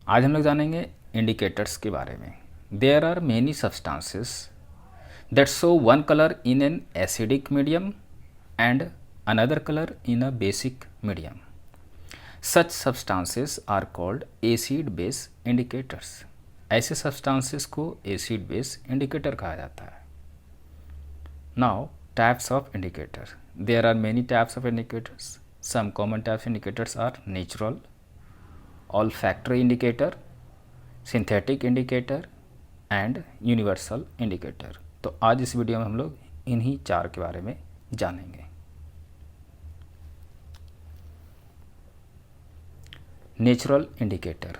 आज हम लोग जानेंगे इंडिकेटर्स के बारे में। There are many substances that show one colour in an acidic medium and another colour in a basic medium. Such substances are called acid base indicators. ऐसे substances को acid base indicator कहा जाता है। Now types of indicator. There are many types of indicators. Some common types indicators are natural, olfactory indicator, synthetic indicator and universal indicator. तो आज इस video में हम लोग इन्हीं चार के बारे में जानेंगे। Natural indicator.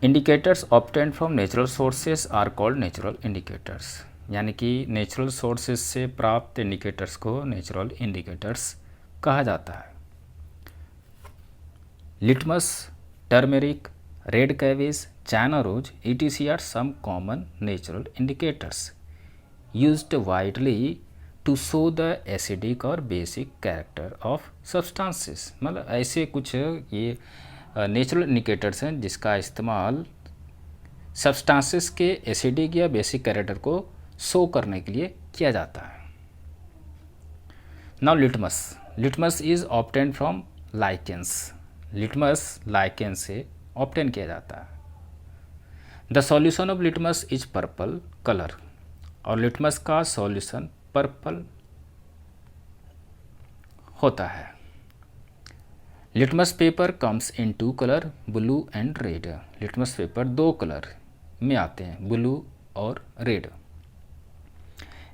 Indicators obtained from natural sources are called natural indicators. यानी कि नेचुरल सोर्सेस से प्राप्त इंडिकेटर्स को नेचुरल इंडिकेटर्स कहा जाता है। Litmus, turmeric, red cabbage, China rose etc are some common natural indicators used widely to show the acidic or basic character of substances। मतलब ऐसे कुछ ये नेचुरल इंडिकेटर्स हैं जिसका इस्तेमाल सब्सटेंसेस के एसिडिक या बेसिक कैरेक्टर को शो करने के लिए किया जाता है। Now litmus is obtained from lichens. Litmus lichen से ऑब्टेन किया जाता है। The solution of litmus is purple colour. और लिटमस का सॉल्यूशन पर्पल होता है। Litmus paper comes in two colour, blue and red. Litmus paper दो कलर में आते हैं, ब्लू और red.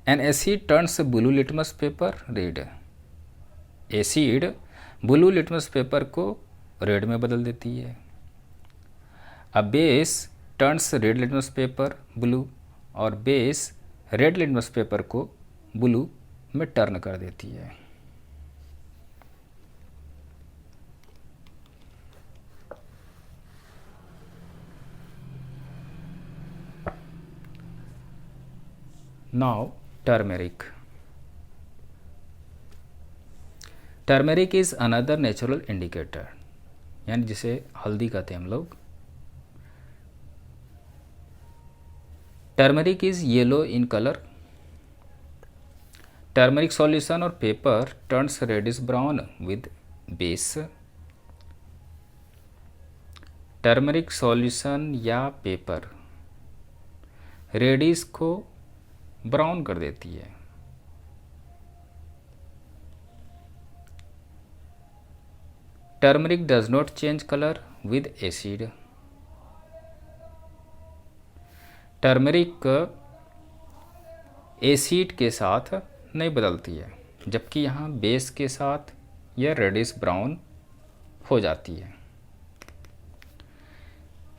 An acid turns blue litmus paper red. Acid blue litmus paper को रेड में बदल देती है। A base turns red litmus paper blue, और बेस रेड लिटमस पेपर को ब्लू में टर्न कर देती है। Now turmeric. Turmeric is another natural indicator, यानी जिसे हल्दी कहते हैं हम लोग। Turmeric is yellow in colour. Turmeric solution और paper turns reddish brown with base. Turmeric solution या पेपर रेडिश को ब्राउन कर देती है। Turmeric does not change colour with acid. Turmeric acid के साथ नहीं बदलती है, जबकि यहाँ बेस के साथ यह रेडिश ब्राउन हो जाती है।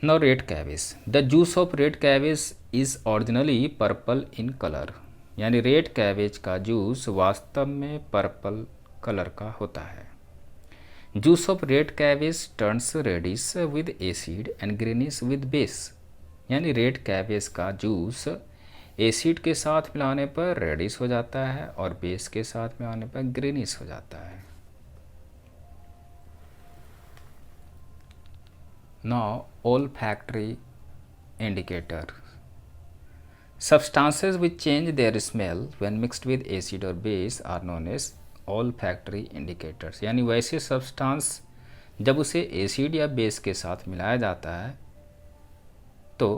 Now red cabbage. The juice of red cabbage is originally purple in colour. यानी रेड कैवेज का जूस वास्तव में पर्पल कलर का होता है। Juice of red cabbage turns reddish with acid and greenish with base. यानी रेड कैवेज का juice acid के साथ मिलाने पर रेडिश हो जाता है और बेस के साथ मिलाने पर ग्रीनिश हो जाता है। Now olfactory indicator. Substances which change their smell when mixed with acid or base are known as olfactory indicators। यानी वैसे सब्सटेंस जब उसे एसिड या बेस के साथ मिलाया जाता है तो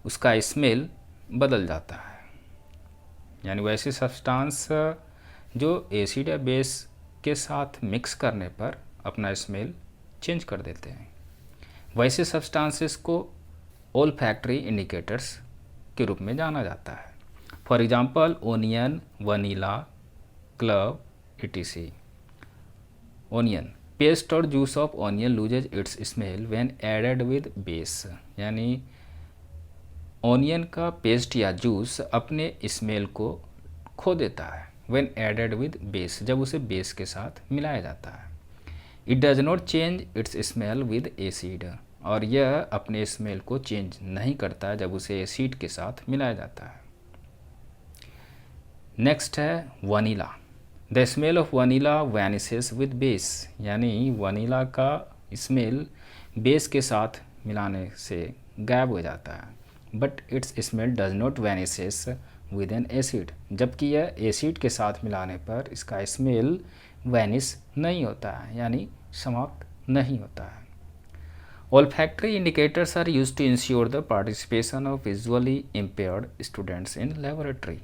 उसका स्मेल बदल जाता है। यानी वैसे सब्सटेंस जो एसिड या बेस के साथ मिक्स करने पर अपना स्मेल चेंज कर देते हैं, वैसे सब्सटेंसेस को ओल्फैक्टरी इंडिकेटर्स के रूप में जाना जाता है। For example onion, vanilla, clove etc। Onion paste और juice of onion loses its smell when added with base. यानी ओनियन का पेस्ट या जूस अपने स्मेल को खो देता है व्हेन एडेड विद बेस, जब उसे बेस के साथ मिलाया जाता है। It does not change it's smell with acid, और यह अपने स्मेल को चेंज नहीं करता जब उसे एसिड के साथ मिलाया जाता है। नेक्स्ट है vanilla. The smell of vanilla vanishes with base. यानी वनीला का स्मेल बेस के साथ मिलाने से गायब हो जाता है। But its smell does not vanishes with an acid, जबकि यह एसिड के साथ मिलाने पर इसका स्मेल वैनिश नहीं होता है, यानी समाप्त नहीं होता है। Olfactory indicators are used to ensure the participation of visually impaired students in laboratory.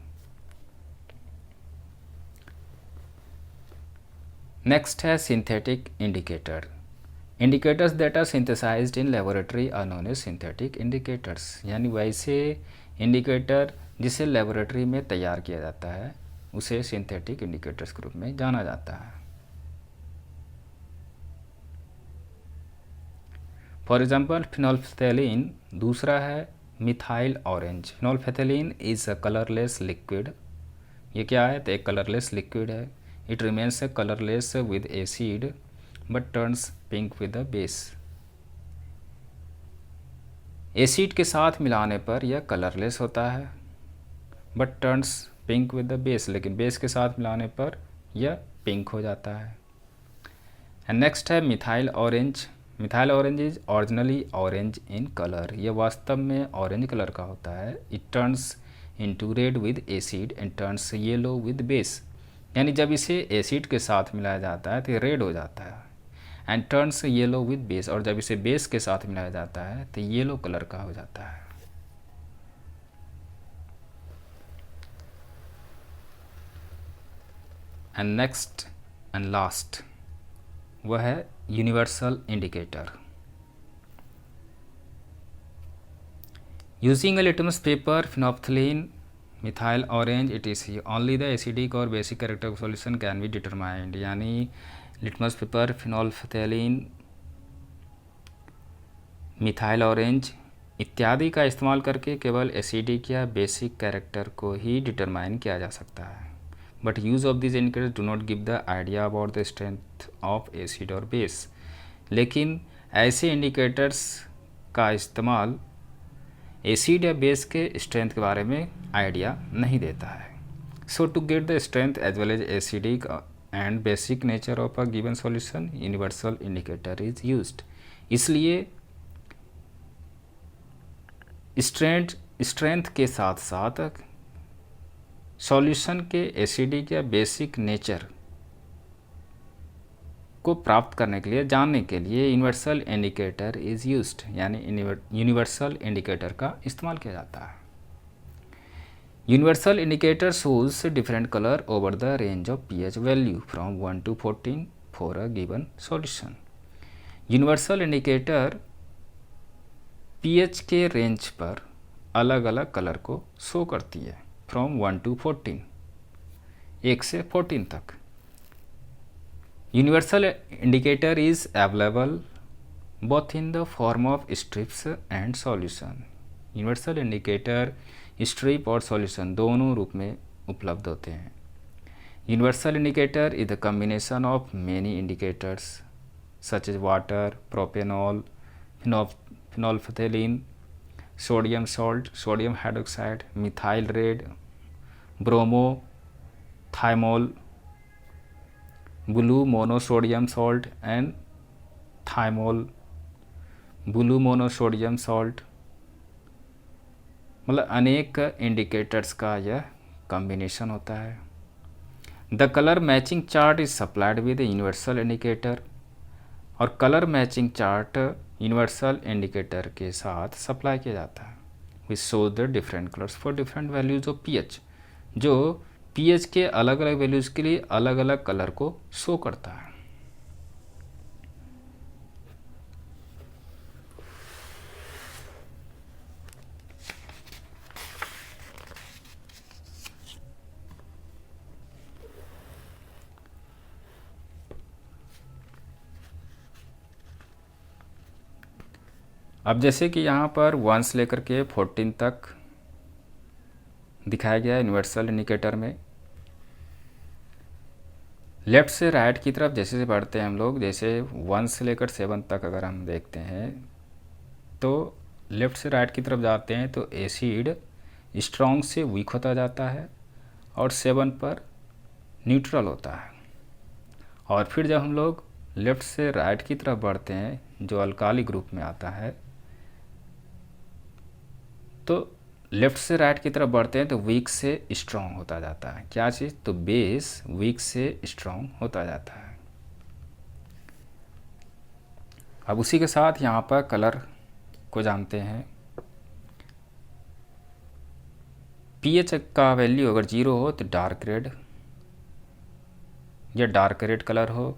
Next है synthetic indicator. Indicators that are synthesized in laboratory are known as synthetic indicators. यानी वैसे इंडिकेटर जिसे लेबोरेटरी में तैयार किया जाता है उसे सिंथेटिक इंडिकेटर्स के रूप में जाना जाता है। फॉर एग्जाम्पल फिनोल्फथेलिन, दूसरा है methyl orange. Phenolphthalein is a colourless liquid. ये क्या है? तो एक कलरलेस लिक्विड है। It remains a colourless with acid but turns pink with the base. Acid के साथ मिलाने पर यह कलरलेस होता है but turns pink with the base, लेकिन बेस के साथ मिलाने पर यह पिंक हो जाता है। एंड नेक्स्ट है methyl orange. Methyl orange is originally orange in colour. यह वास्तव में ऑरेंज कलर का होता है। It turns into read with acid and turns yellow with base. यानी जब इसे एसिड के साथ मिलाया जाता है तो ये रेड हो जाता है and turns yellow with base, और जब इसे बेस के साथ मिलाया जाता है तो येलो कलर का हो जाता है। एंड नेक्स्ट एंड लास्ट वह है universal indicator. Using a litmus paper, phenolphthalein, methyl orange, it is only the acidic और basic character solution can be determined. यानी litmus paper, phenolphthalein, methyl orange इत्यादि का इस्तेमाल करके केवल एसिडिक या बेसिक कैरेक्टर को ही डिटरमाइन किया जा सकता है। But use of this indicators do not give the idea about the strength of acid और बेस। लेकिन ऐसे इंडिकेटर्स का इस्तेमाल एसिड या बेस के स्ट्रेंथ के बारे में आइडिया नहीं देता है। So to get the strength as well as acidic and basic nature of a given solution, universal indicator is used. इसलिए स्ट्रेंथ के साथ साथ सॉल्यूशन के एसिडिक या बेसिक नेचर को प्राप्त करने के लिए, जानने के लिए यूनिवर्सल इंडिकेटर इज यूज्ड, यानी यूनिवर्सल इंडिकेटर का इस्तेमाल किया जाता है। Universal indicator shows different colour over the range of pH value from 1 to 14 for a given solution. Universal indicator pH के रेंज पर अलग अलग कलर को शो करती है, फ्रॉम 1 to 14, 1 से 14 तक। Universal indicator is available both in the form of strips and solution. Universal indicator strip और सॉल्यूशन दोनों रूप में उपलब्ध होते हैं। Universal indicator is the combination of many indicators such as water, propanol, phenolphthalein, sodium salt, sodium hydroxide, methyl red, bromo, thymol, blue monosodium salt and thymol, blue monosodium salt, मतलब अनेक indicators का यह कॉम्बिनेशन होता है। The colour matching chart is supplied with universal indicator, और colour matching chart universal indicator के साथ supply किया जाता है। Which shows the different colours for different values of pH, जो pH के अलग अलग वैल्यूज़ के लिए अलग अलग कलर को शो करता है। अब जैसे कि यहाँ पर 1 से लेकर के 14 तक दिखाया गया है यूनिवर्सल इंडिकेटर में। लेफ़्ट से राइट की तरफ जैसे बढ़ते हैं हम लोग, जैसे 1 से लेकर 7 तक अगर हम देखते हैं तो लेफ़्ट से राइट की तरफ जाते हैं तो एसिड स्ट्रॉन्ग से वीक होता जाता है और 7 पर न्यूट्रल होता है। और फिर जब हम लोग लेफ़्ट से राइट की तरफ बढ़ते हैं जो अल्काली ग्रुप में आता है, तो लेफ़्ट से राइट की तरफ बढ़ते हैं तो वीक से स्ट्रॉन्ग होता जाता है। क्या चीज़? तो बेस वीक से स्ट्रॉन्ग होता जाता है। अब उसी के साथ यहाँ पर कलर को जानते हैं। पीएच का वैल्यू अगर 0 हो तो डार्क रेड, या डार्क रेड कलर हो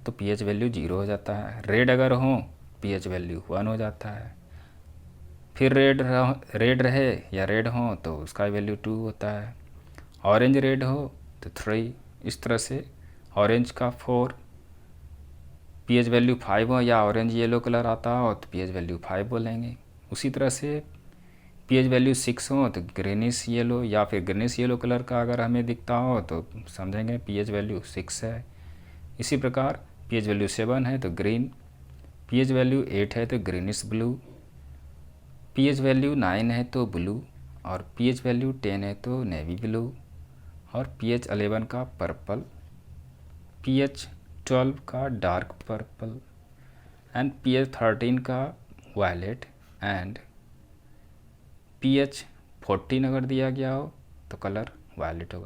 तो पीएच वैल्यू 0 हो जाता है। रेड अगर हो पीएच वैल्यू 1 हो जाता है। फिर रेड रहे या रेड हो तो उसका वैल्यू 2 होता है। ऑरेंज रेड हो तो 3। इस तरह से ऑरेंज का 4, पीएच वैल्यू 5 हो, या ऑरेंज येलो कलर आता हो तो पीएच वैल्यू 5 बोलेंगे। उसी तरह से पीएच वैल्यू 6 हो तो ग्रीनिश येलो, या फिर ग्रीनिश येलो कलर का अगर हमें दिखता हो तो समझेंगे पीएच वैल्यू 6 है। इसी प्रकार पीएच वैल्यू 7 है तो ग्रीन, पीएच वैल्यू 8 है तो ग्रीनिश ब्लू, पीएच वैल्यू 9 है तो ब्लू, और पीएच वैल्यू 10 है तो नेवी ब्लू, और पीएच 11 का पर्पल, पीएच 12 का डार्क पर्पल, एंड पीएच 13 का वायलेट, एंड पीएच 14 अगर दिया गया हो तो कलर वायलेट होगा।